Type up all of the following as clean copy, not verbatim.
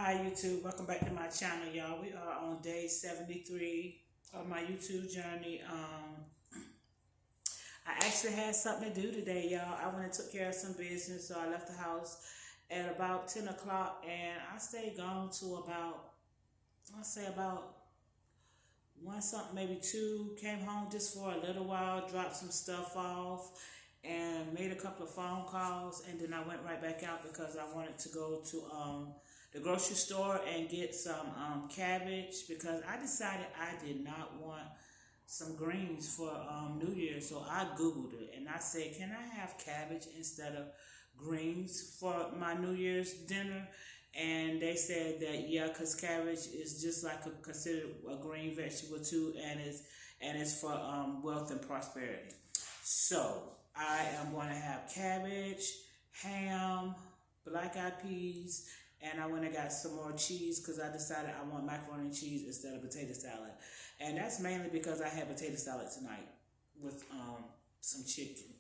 Hi YouTube, welcome back to my channel, y'all. We are on day 73 of my YouTube journey. I actually had something to do today, y'all. I went and took care of some business, so I left the house at about 10 o'clock, and I stayed gone to about, I'll say about one something, maybe two. Came home just for a little while, dropped some stuff off, and made a couple of phone calls, and then I went right back out because I wanted to go to the grocery store and get some cabbage, because I decided I did not want some greens for New Year's. So I Googled it and I said, can I have cabbage instead of greens for my New Year's dinner? And they said that yeah, because cabbage is just like considered a green vegetable too, and it's for wealth and prosperity. So I am going to have cabbage, ham, black eyed peas, and I went and got some more cheese because I decided I want macaroni and cheese instead of potato salad. And that's mainly because I had potato salad tonight with some chicken.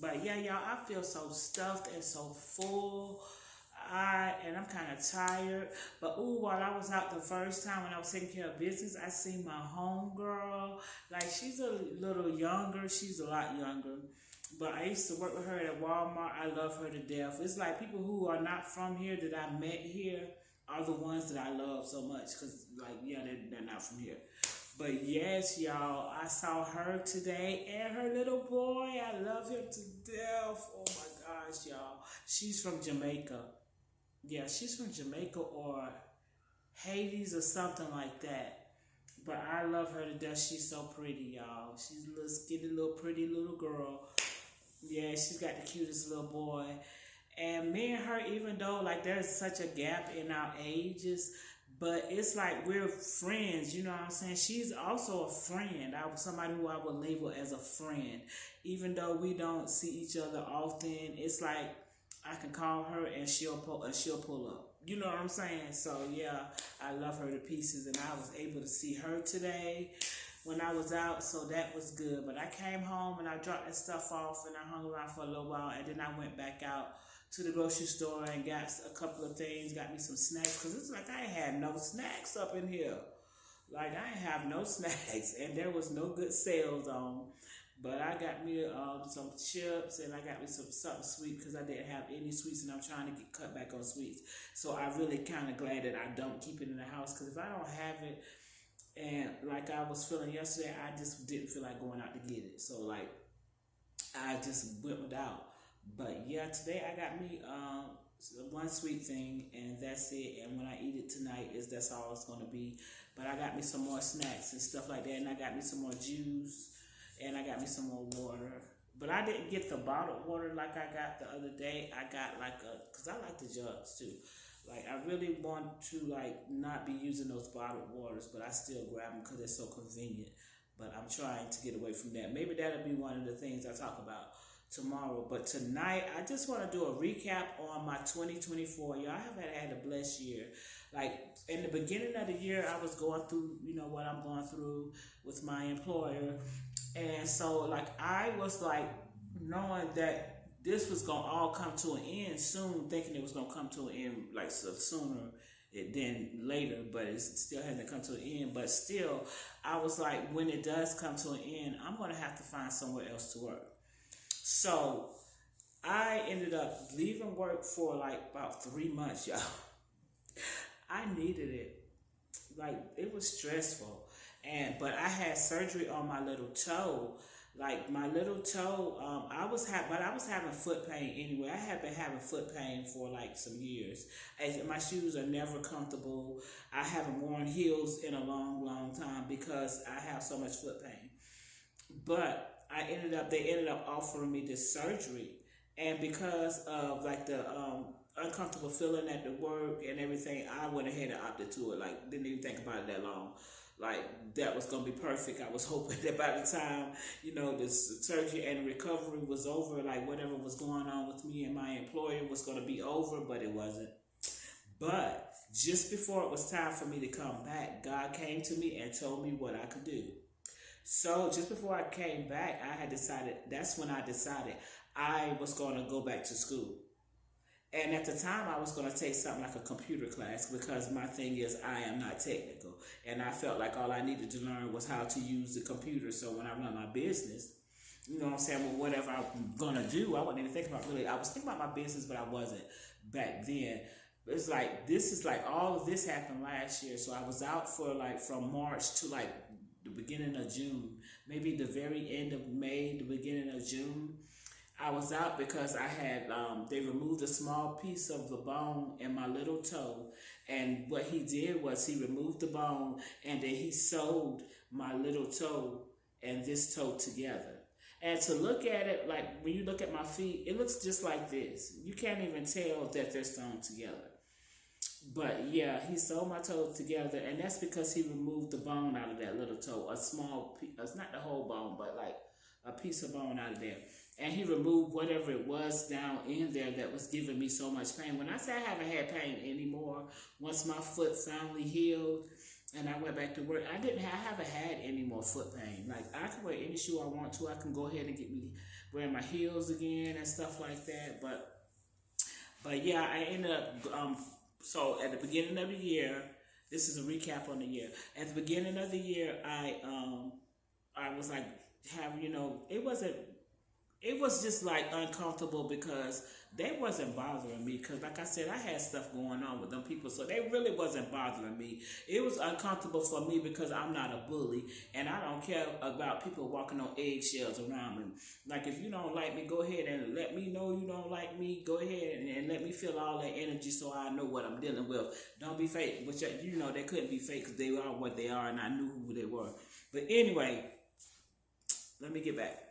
But yeah, y'all, I feel so stuffed and so full. And I'm kind of tired. But ooh, while I was out the first time when I was taking care of business, I seen my homegirl. Like, she's a little younger. She's a lot younger. But I used to work with her at Walmart. I love her to death. It's like people who are not from here that I met here are the ones that I love so much. Because, like, yeah, they're not from here. But yes, y'all, I saw her today and her little boy. I love him to death. Oh my gosh, y'all. She's from Jamaica. Yeah, she's from Jamaica or Hades or something like that. But I love her to death. She's so pretty, y'all. She's a little skinny, little pretty little girl. Yeah, she's got the cutest little boy. And me and her, even though like there's such a gap in our ages, but it's like we're friends, you know what I'm saying? She's also a friend. I was somebody who I would label as a friend. Even though we don't see each other often, it's like I can call her and she'll pull up. You know what I'm saying? So yeah, I love her to pieces, and I was able to see her today when I was out, so that was good. But I came home and I dropped that stuff off and I hung around for a little while, and then I went back out to the grocery store and got a couple of things, got me some snacks, because it's like I had no snacks up in here. Like, I ain't have no snacks, and there was no good sales on. But I got me some chips, and I got me something sweet because I didn't have any sweets, and I'm trying to cut back on sweets. So I really kind of glad that I don't keep it in the house, because if I don't have it, and like I was feeling yesterday, I just didn't feel like going out to get it. So like I just went without. But yeah, today I got me one sweet thing, and that's it. And when I eat it tonight, that's all it's gonna be. But I got me some more snacks and stuff like that, and I got me some more juice, and I got me some more water. But I didn't get the bottled water like I got the other day. I got because I like the jugs too. Like, I really want to like not be using those bottled waters, but I still grab them because they're so convenient. But I'm trying to get away from that. Maybe that'll be one of the things I talk about tomorrow. But tonight, I just want to do a recap on my 2024. Y'all have had a blessed year. Like, in the beginning of the year, I was going through, you know, what I'm going through with my employer. And so, like, I was, like, knowing that this was going to all come to an end soon, thinking it was going to come to an end, like, so sooner than later, but it still hasn't come to an end. But still, I was like, when it does come to an end, I'm going to have to find somewhere else to work. So I ended up leaving work for like about 3 months, y'all. I needed it. Like, it was stressful. But I had surgery on my little toe. Like, my little toe, I was having foot pain anyway. I had been having foot pain for like some years. My shoes are never comfortable. I haven't worn heels in a long, long time because I have so much foot pain. But they ended up offering me this surgery, and because of like the uncomfortable feeling at the work and everything, I went ahead and opted to it. Like, didn't even think about it that long. Like, that was gonna be perfect. I was hoping that by the time, you know, this surgery and recovery was over, like whatever was going on with me and my employer was gonna be over, but it wasn't. But just before it was time for me to come back, God came to me and told me what I could do. So just before I came back, that's when I decided I was going to go back to school. And at the time, I was going to take something like a computer class because my thing is I am not technical. And I felt like all I needed to learn was how to use the computer. So when I run my business, you know what I'm saying, well, whatever I'm going to do, I wasn't even thinking about really, I was thinking about my business, but I wasn't back then. It's like, this is like, all of this happened last year. So I was out for like from March to like the beginning of June, maybe the very end of May, the beginning of June. I was out because I had, they removed a small piece of the bone in my little toe. And what he did was he removed the bone and then he sewed my little toe and this toe together. And to look at it, like when you look at my feet, it looks just like this. You can't even tell that they're sewn together. But yeah, he sewed my toes together, and that's because he removed the bone out of that little toe. A small piece, it's not the whole bone, but like a piece of bone out of there. And he removed whatever it was down in there that was giving me so much pain. When I say I haven't had pain anymore, once my foot finally healed and I went back to work, I haven't had any more foot pain. Like, I can wear any shoe I want to. I can go ahead and get me wearing my heels again and stuff like that. But yeah, I ended up, so at the beginning of the year, this is a recap on the year. At the beginning of the year, I was like, it was just like uncomfortable because they wasn't bothering me. Because like I said, I had stuff going on with them people, so they really wasn't bothering me. It was uncomfortable for me because I'm not a bully and I don't care about people walking on eggshells around me. Like, if you don't like me, go ahead and let me know you don't like me. Go ahead and let me feel all that energy so I know what I'm dealing with. Don't be fake. Which, they couldn't be fake because they are what they are and I knew who they were. But anyway, let me get back.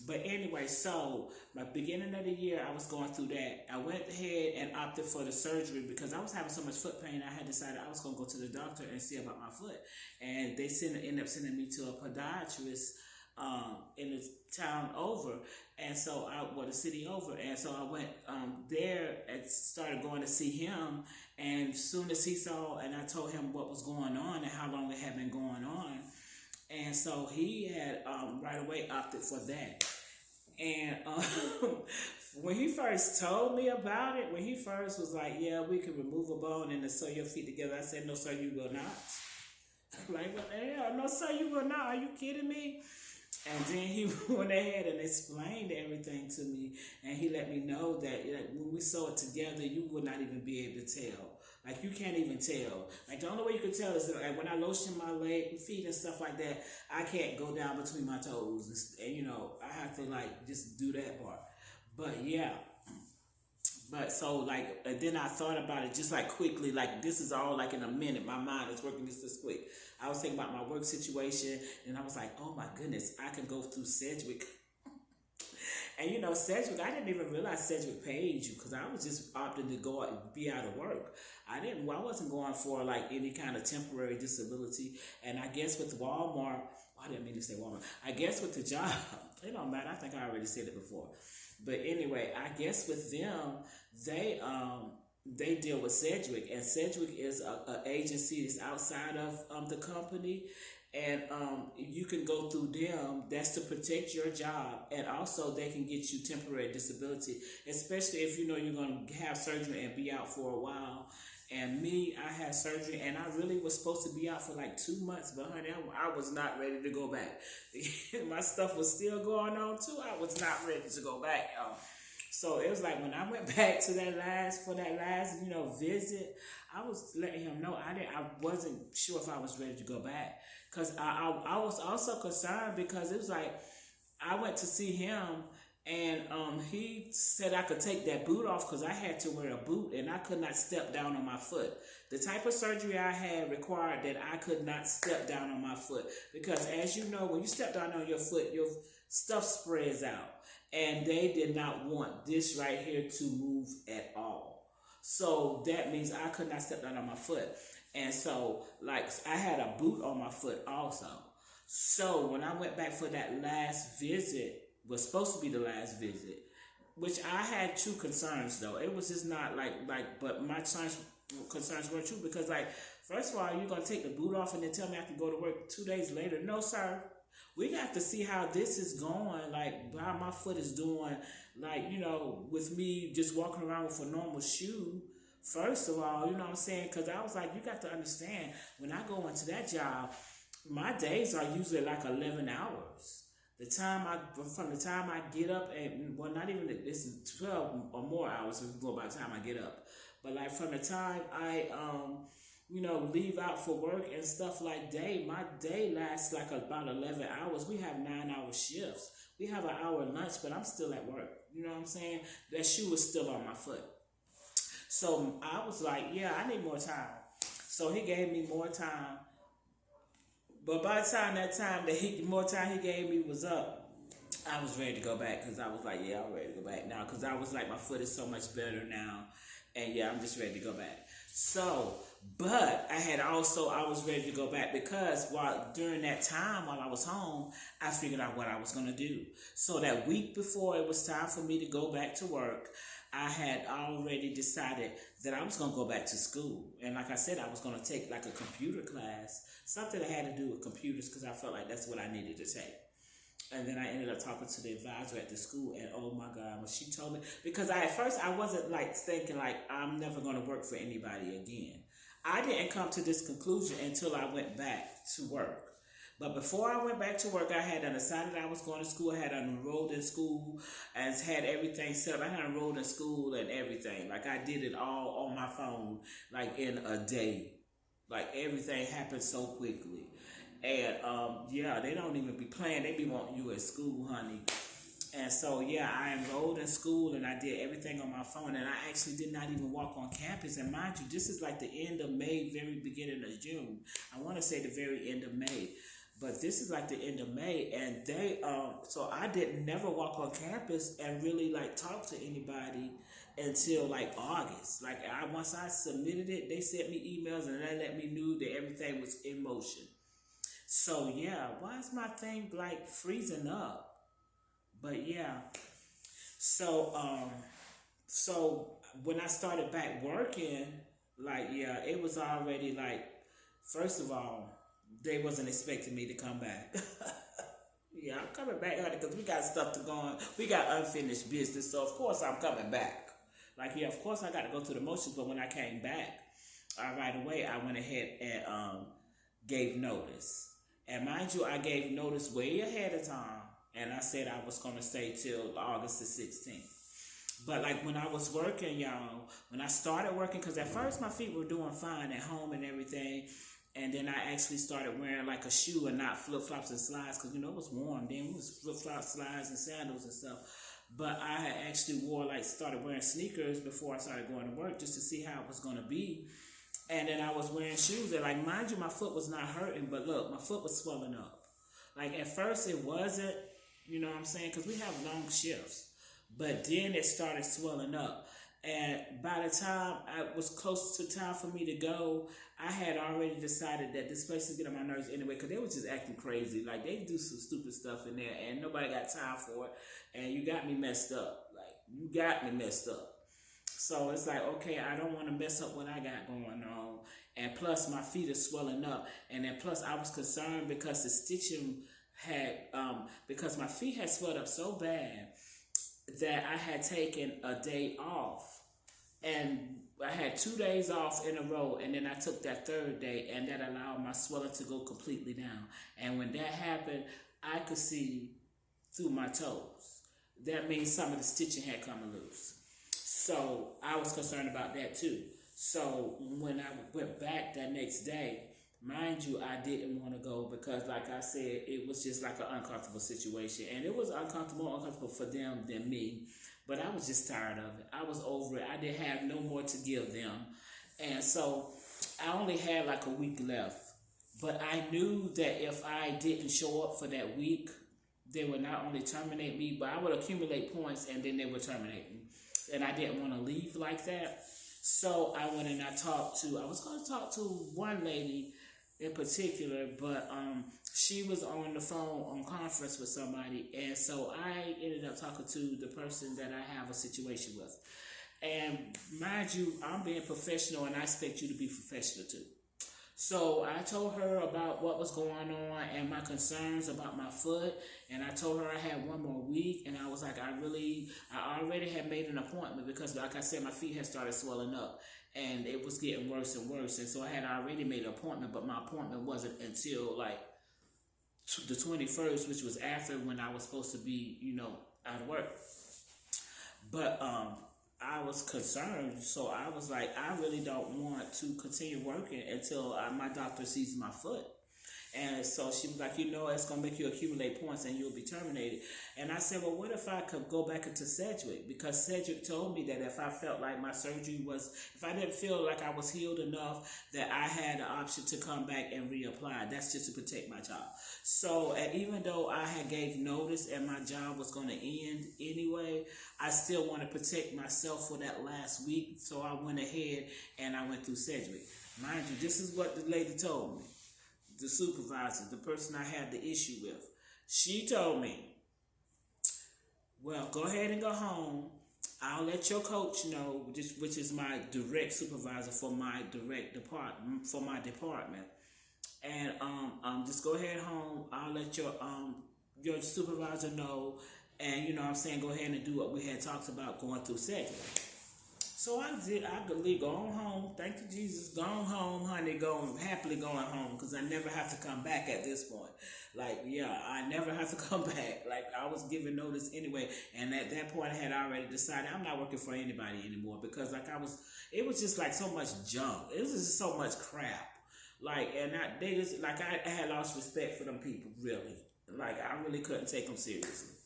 But anyway, so my beginning of the year, I was going through that. I went ahead and opted for the surgery because I was having so much foot pain. I had decided I was going to go to the doctor and see about my foot. And they ended up sending me to a podiatrist in the town over. And so, the city over. And so I went there and started going to see him. And as soon as he saw, and I told him what was going on and how long it had been going on. And so he had right away opted for that. And when he first told me about it, when he first was like, yeah, we can remove a bone and sew your feet together, I said, no, sir, you will not. Like, what the hell? No, sir, you will not. Are you kidding me? And then he went ahead and explained everything to me. And he let me know that when we sew it together, you would not even be able to tell. Like, you can't even tell. Like, the only way you can tell is that, like, when I lotion my feet and stuff like that, I can't go down between my toes. And I have to, like, just do that part. But, yeah. But, so, like, then I thought about it just, like, quickly. Like, this is all, like, in a minute. My mind is working just this quick. I was thinking about my work situation, and I was like, oh, my goodness, I can go through Sedgwick. And Sedgwick, I didn't even realize Sedgwick paid you because I was just opting to go out and be out of work. I wasn't going for like any kind of temporary disability. And I guess with Walmart, I didn't mean to say Walmart. I guess with the job, it don't matter. I think I already said it before. But anyway, I guess with them, they deal with Sedgwick, and Sedgwick is an agency that's outside of the company. And you can go through them. That's to protect your job. And also they can get you temporary disability, especially if you're going to have surgery and be out for a while. And me, I had surgery and I really was supposed to be out for like 2 months. But honey, I was not ready to go back. My stuff was still going on too. I was not ready to go back, y'all. So it was like when I went back to that last visit, I was letting him know I wasn't sure if I was ready to go back. Because I was also concerned because it was like I went to see him and he said I could take that boot off because I had to wear a boot and I could not step down on my foot. The type of surgery I had required that I could not step down on my foot because, as you know, when you step down on your foot, your stuff spreads out. And they did not want this right here to move at all. So that means I could not step down on my foot. And so, like, I had a boot on my foot also. So when I went back for that last visit, was supposed to be the last visit, which I had two concerns though. It was just not but my concerns were true because, like, first of all, you're going to take the boot off and then tell me I can go to work 2 days later. No, sir. We got to see how this is going, like how my foot is doing, like, with me just walking around with a normal shoe. First of all, you know what I'm saying? Because I was like, you got to understand, when I go into that job, my days are usually like 11 hours. From the time I get up, and well, not even, it's 12 or more hours by the time I get up. But like from the time I, leave out for work and stuff like my day lasts like about 11 hours. We have 9-hour shifts. We have an hour lunch, but I'm still at work. You know what I'm saying? That shoe is still on my foot. So I was like, yeah, I need more time. So he gave me more time. But by the time more time he gave me was up, I was ready to go back, because I was like, yeah, I'm ready to go back now, because I was like, my foot is so much better now. And yeah, I'm just ready to go back. So, but I was ready to go back because during that time while I was home, I figured out what I was going to do. So that week before it was time for me to go back to work, I had already decided that I was going to go back to school. And like I said, I was going to take like a computer class, something that had to do with computers, because I felt like that's what I needed to take. And then I ended up talking to the advisor at the school, and oh my God, when she told me, because at first I wasn't like thinking like I'm never going to work for anybody again. I didn't come to this conclusion until I went back to work. But before I went back to work, I had decided I was going to school. I had enrolled in school and had everything set up. I had enrolled in school and everything. Like I did it all on my phone, like in a day. Like everything happened so quickly. And yeah, they don't even be playing. They be wanting you at school, honey. And so yeah, I enrolled in school and I did everything on my phone. And I actually did not even walk on campus. And mind you, this is like the end of May, very beginning of June. I want to say the very end of May. But this is like the end of May, and so I didn't never walk on campus and really like talk to anybody until like August. Like once I submitted it, they sent me emails and they let me know that everything was in motion. So yeah, why is my thing like freezing up? But yeah, so when I started back working, like yeah, it was already like, first of all, they wasn't expecting me to come back. Yeah, I'm coming back, honey, because we got stuff to go on. We got unfinished business, so of course I'm coming back. Like, yeah, of course I got to go through the motions, but when I came back, right away, I went ahead and gave notice. And mind you, I gave notice way ahead of time, and I said I was going to stay till August the 16th. But like when I was working, y'all, when I started working, because at first my feet were doing fine at home and everything, and then I actually started wearing like a shoe and not flip-flops and slides, because, it was warm. Then it was flip-flops, slides, and sandals and stuff. But I had actually started wearing sneakers before I started going to work, just to see how it was going to be. And then I was wearing shoes that, like, mind you, my foot was not hurting, but look, my foot was swelling up. Like, at first it wasn't, you know what I'm saying, because we have long shifts. But then it started swelling up. And by the time I was close to time for me to go, I had already decided that this place is getting on my nerves anyway, because they were just acting crazy. Like, they do some stupid stuff in there, and nobody got time for it. And you got me messed up. Like, you got me messed up. So it's like, okay, I don't want to mess up what I got going on. And plus, my feet are swelling up. And then plus, I was concerned because the stitching because my feet had swelled up so bad that I had taken a day off. And I had 2 days off in a row, and then I took that third day, and that allowed my swelling to go completely down. And when that happened, I could see through my toes. That means some of the stitching had come loose. So I was concerned about that too. So when I went back that next day, mind you, I didn't want to go because, like I said, it was just like an uncomfortable situation. And it was uncomfortable for them than me. But I was just tired of it. I was over it. I didn't have no more to give them. And so I only had like a week left. But I knew that if I didn't show up for that week, they would not only terminate me, but I would accumulate points and then they would terminate me. And I didn't want to leave like that. So I went and I was going to talk to one lady in particular, but she was on the phone on conference with somebody. And so I ended up talking to the person that I have a situation with. And mind you, I'm being professional and I expect you to be professional too. So I told her about what was going on and my concerns about my foot. And I told her I had one more week. And I was like, I already had made an appointment because, like I said, my feet had started swelling up and it was getting worse and worse. And so I had already made an appointment, but my appointment wasn't until like the 21st, which was after when I was supposed to be, out of work. But I was concerned, so I was like, I really don't want to continue working until my doctor sees my foot. And so she was like, it's going to make you accumulate points and you'll be terminated. And I said, well, what if I could go back into Sedgwick? Because Sedgwick told me that if I felt like my surgery if I didn't feel like I was healed enough, that I had the option to come back and reapply. That's just to protect my job. So even though I had gave notice and my job was going to end anyway, I still want to protect myself for that last week. So I went ahead and I went through Sedgwick. Mind you, this is what the lady told me. The supervisor, the person I had the issue with, she told me, well, go ahead and go home. I'll let your coach know, which is my direct supervisor for my department. And just go ahead home. I'll let your supervisor know. And what I'm saying, go ahead and do what we had talked about going through Sedgwick. So I did. I believe going home. Thank you, Jesus. Going home, honey. Happily going home because I never have to come back at this point. Like, yeah, I never have to come back. Like, I was given notice anyway, and at that point, I had already decided I'm not working for anybody anymore because, like, it was just like so much junk. It was just so much crap. Like, and I had lost respect for them people. Really, like, I really couldn't take them seriously.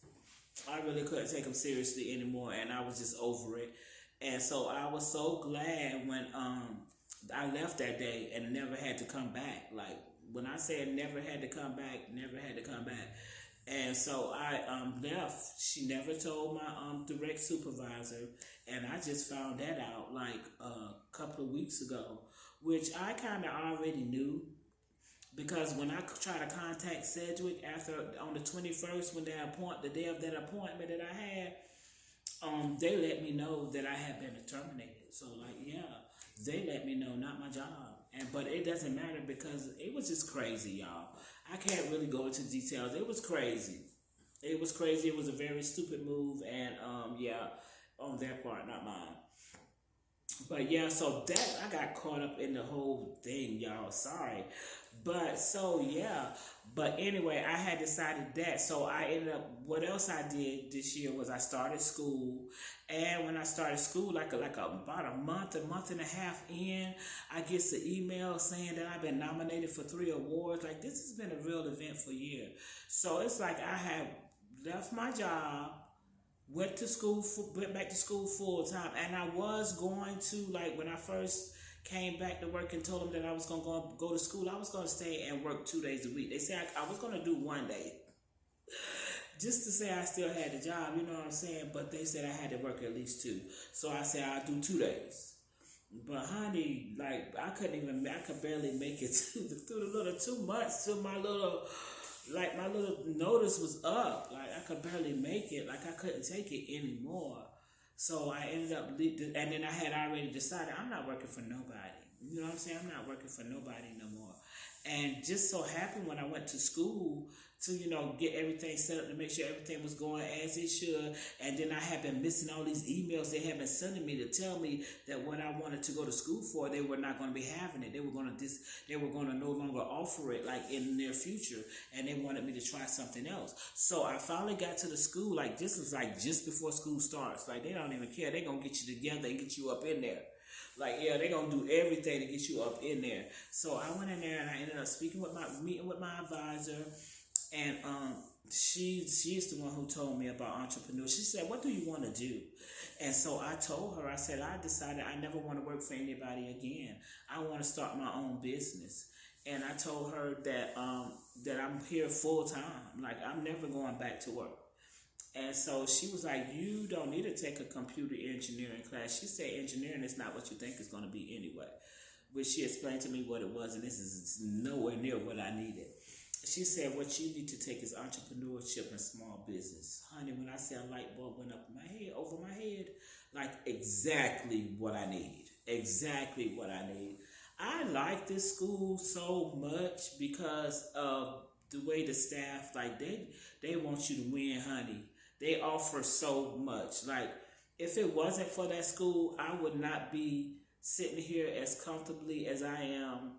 I really couldn't take them seriously anymore, and I was just over it. And so I was so glad when I left that day and never had to come back. Like, when I said never had to come back, never had to come back. And so I left. She never told my direct supervisor, and I just found that out like a couple of weeks ago, which I kind of already knew. Because when I tried to contact Sedgwick on the 21st, when the day of that appointment that I had, they let me know that I had been terminated. So, like, yeah, they let me know, not my job. But it doesn't matter because it was just crazy, y'all. I can't really go into details. It was crazy. It was crazy. It was a very stupid move, and yeah, on their part, not mine. But yeah, so that I got caught up in the whole thing, y'all. Sorry. But so yeah. But anyway, I had decided that. So I ended up, what else I did this year was I started school. And when I started school, like about a month and a half in, I get an email saying that I've been nominated for 3 awards. Like, this has been a real eventful year. So it's like I had left my job, went back to school full time, and I was going to, like, when I first came back to work and told them that I was going to go to school, I was going to stay and work 2 days a week. They said I was going to do 1 day just to say I still had the job, you know what I'm saying? But they said I had to work at least 2. So I said I'll do 2 days. But honey, like, I could barely make it through the little 2 months till my little notice was up. Like, I could barely make it. Like, I couldn't take it anymore. So I ended up, and then I had already decided I'm not working for nobody. You know what I'm saying? I'm not working for nobody no more. And just so happened when I went to school to, get everything set up to make sure everything was going as it should. And then I had been missing all these emails they had been sending me to tell me that what I wanted to go to school for, they were not going to be having it. They were going to no longer offer it, like, in the near future. And they wanted me to try something else. So I finally got to the school. Like, this was like just before school starts. Like, they don't even care. They're going to get you together and get you up in there. Like, yeah, they're going to do everything to get you up in there. So I went in there and I ended up meeting with my advisor. And she's the one who told me about entrepreneurship. She said, what do you want to do? And so I told her, I said, I decided I never want to work for anybody again. I want to start my own business. And I told her that I'm here full time. Like, I'm never going back to work. And so she was like, you don't need to take a computer engineering class. She said engineering is not what you think it's going to be anyway. Which she explained to me what it was, and this is nowhere near what I needed. She said, what you need to take is entrepreneurship and small business. Honey, when I say a light bulb went up over my head, like, exactly what I need. Exactly what I need. I like this school so much because of the way the staff, like they want you to win, honey. They offer so much. Like if it wasn't for that school, I would not be sitting here as comfortably as I am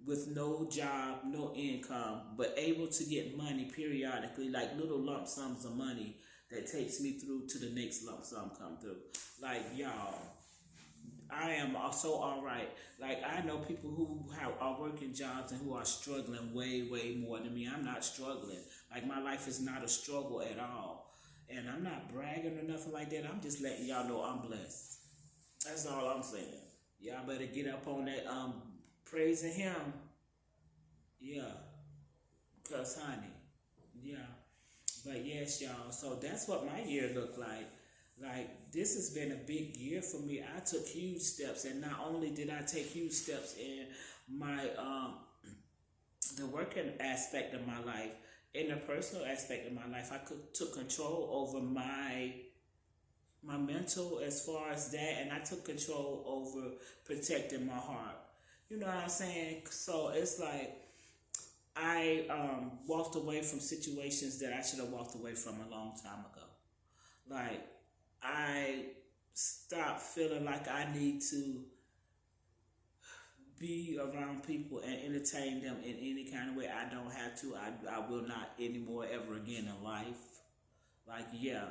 with no job, no income, but able to get money periodically, like little lump sums of money that takes me through to the next lump sum come through. Like y'all, I am also all right. Like I know people who are working jobs and who are struggling way, way more than me. I'm not struggling. Like my life is not a struggle at all, and I'm not bragging or nothing like that. I'm just letting y'all know I'm blessed. That's all I'm saying. Y'all better get up on that praising Him. Yeah, cause honey, yeah. But yes, y'all. So that's what my year looked like. Like this has been a big year for me. I took huge steps, and not only did I take huge steps in my the working aspect of my life, in the personal aspect of my life, took control over my mental as far as that, and I took control over protecting my heart. You know what I'm saying? So it's like I walked away from situations that I should have walked away from a long time ago. Like I stopped feeling like I need to be around people and entertain them in any kind of way. I don't have to. I will not anymore ever again in life. Like yeah.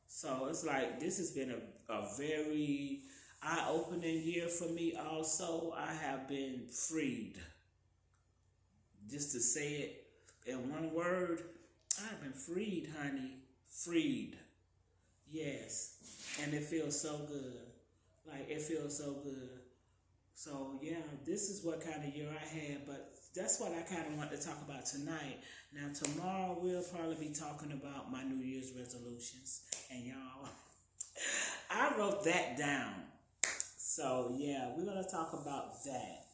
So it's like this has been a very eye-opening year for me also. I have been freed. Just to say it in one word, I've been freed, honey. Freed. Yes. And it feels so good. Like, it feels so good. So, yeah, this is what kind of year I had. But that's what I kind of want to talk about tonight. Now, tomorrow we'll probably be talking about my New Year's resolutions. And y'all, I wrote that down. So, yeah, we're going to talk about that.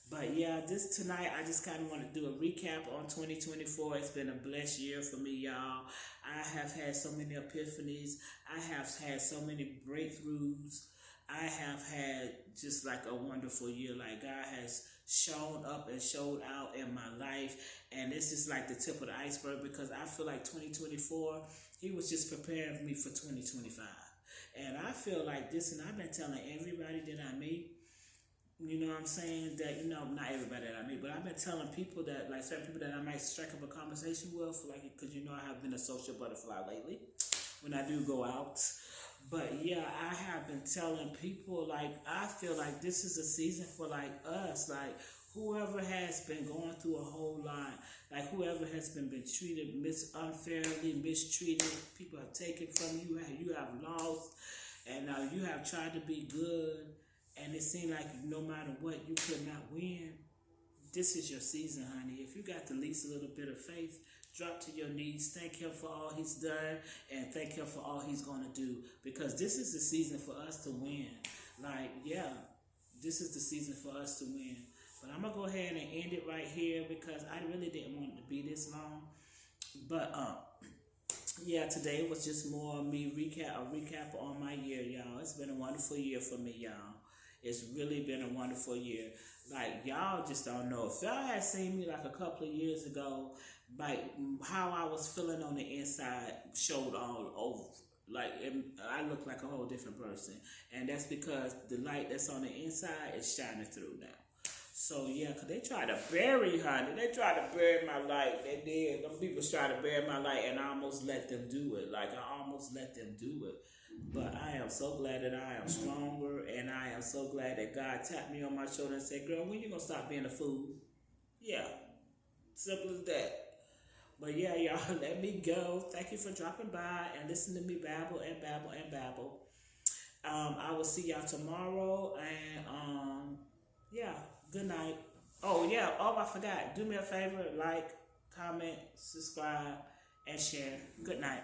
But yeah, this tonight I just kind of want to do a recap on 2024. It's been a blessed year for me, y'all. I have had so many epiphanies. I have had so many breakthroughs. I have had just like a wonderful year. Like God has shown up and showed out in my life. And this is like the tip of the iceberg because I feel like 2024, He was just preparing me for 2025. And I feel like this, and I've been telling everybody that I meet, you know what I'm saying, that, you know, not everybody that I meet, but I've been telling people that, like certain people that I might strike up a conversation with, like, because you know I have been a social butterfly lately when I do go out. But yeah, I have been telling people, like, I feel like this is a season for, like, us, like, whoever has been going through a whole lot, like, whoever has been treated unfairly, mistreated, people have taken from you, you have lost, and you have tried to be good, and it seemed like no matter what, you could not win. This is your season, honey. If you got the least little bit of faith, drop to your knees. Thank Him for all He's done, and thank Him for all He's going to do. Because this is the season for us to win. Like, yeah, this is the season for us to win. But I'm going to go ahead and end it right here because I really didn't want it to be this long. But, yeah, today was just more me a recap on my year, y'all. It's been a wonderful year for me, y'all. It's really been a wonderful year. Like, y'all just don't know. If y'all had seen me like a couple of years ago, like how I was feeling on the inside showed all over. Like, I look like a whole different person. And that's because the light that's on the inside is shining through now. So, yeah, because they tried to bury, honey. They tried to bury my light. They did. Them people tried to bury my light, and I almost let them do it. Like, I almost let them do it. But I am so glad that I am stronger, and I am so glad that God tapped me on my shoulder and said, girl, when you going to stop being a fool? Yeah, simple as that. But yeah, y'all, let me go. Thank you for dropping by and listening to me babble and babble and babble. I will see y'all tomorrow, and yeah, good night. Oh, yeah, I forgot. Do me a favor, like, comment, subscribe, and share. Good night.